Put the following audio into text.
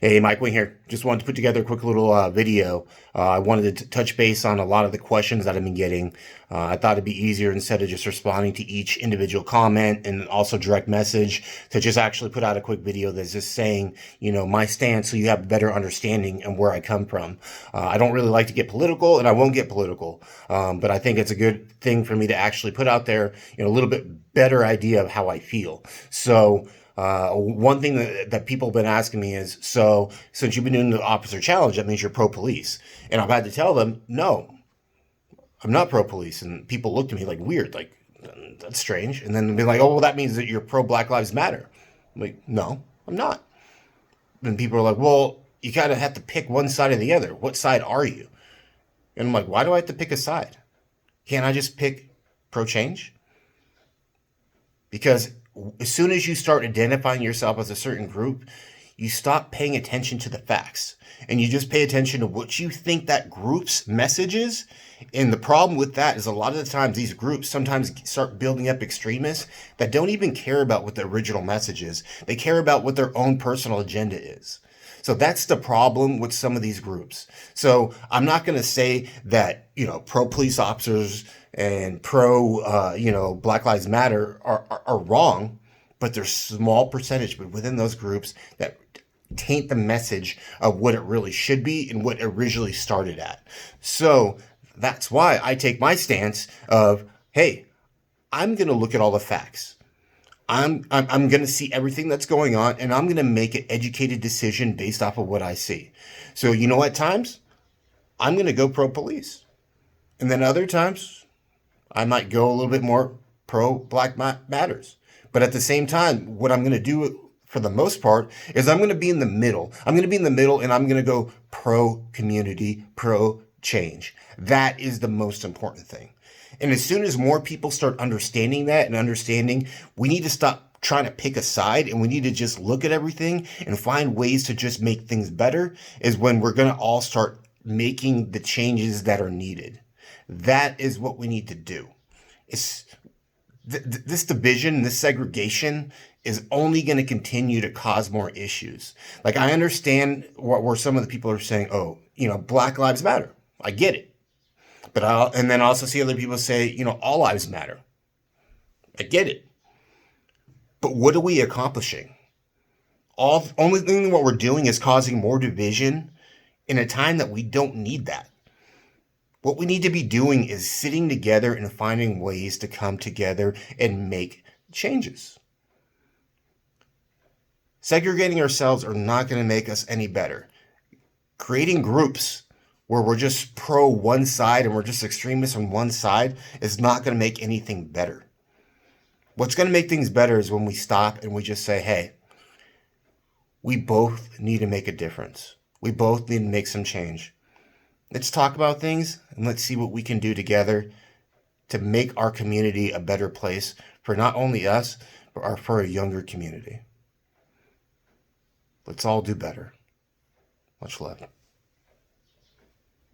Hey, Mike Wing here. Just wanted to put together a quick little video. I wanted to touch base on a lot of the questions that I've been getting. I thought it'd be easier instead of just responding to each individual comment and also direct message to just actually put out a quick video that's just saying, my stance so you have a better understanding and where I come from. I don't really like to get political and I won't get political, but I think it's a good thing for me to actually put out there, a little bit better idea of how I feel. So, one thing that people have been asking me is, so since you've been doing the officer challenge, that means you're pro-police. And I've had to tell them, no, I'm not pro-police. And people look at me like weird, like, that's strange. And then they'll be like, oh, well, that means that you're pro-Black Lives Matter. I'm like, no, I'm not. And people are like, well, you kind of have to pick one side or the other. What side are you? And I'm like, why do I have to pick a side? Can't I just pick pro-change? Because as soon as you start identifying yourself as a certain group, you stop paying attention to the facts and you just pay attention to what you think that group's message is. And the problem with that is a lot of the times these groups sometimes start building up extremists that don't even care about what the original message is. They care about what their own personal agenda is. So that's the problem with some of these groups. So I'm not going to say that, pro-police officers and Black Lives Matter are wrong, but there's small percentage but within those groups that taint the message of what it really should be and what it originally started at. So that's why I take my stance of, hey, I'm going to look at all the facts. I'm going to see everything that's going on, and I'm going to make an educated decision based off of what I see. So, at times, I'm going to go pro-police. And then other times, I might go a little bit more pro-Black Matters. But at the same time, what I'm going to do for the most part is I'm going to be in the middle. I'm going to be in the middle, and I'm going to go pro-community, pro-change. That is the most important thing. And as soon as more people start understanding that and understanding, we need to stop trying to pick a side and we need to just look at everything and find ways to just make things better, is when we're going to all start making the changes that are needed. That is what we need to do. It's this division, this segregation is only going to continue to cause more issues. Like, I understand where some of the people are saying, oh, Black Lives Matter. I get it. And then I also see other people say, all lives matter. I get it. But what are we accomplishing? Only thing what we're doing is causing more division in a time that we don't need that. What we need to be doing is sitting together and finding ways to come together and make changes. Segregating ourselves are not going to make us any better. Creating groups where we're just pro one side and we're just extremists on one side is not going to make anything better. What's going to make things better is when we stop and we just say, hey, we both need to make a difference. We both need to make some change. Let's talk about things and let's see what we can do together to make our community a better place for not only us, but for a younger community. Let's all do better. Much love.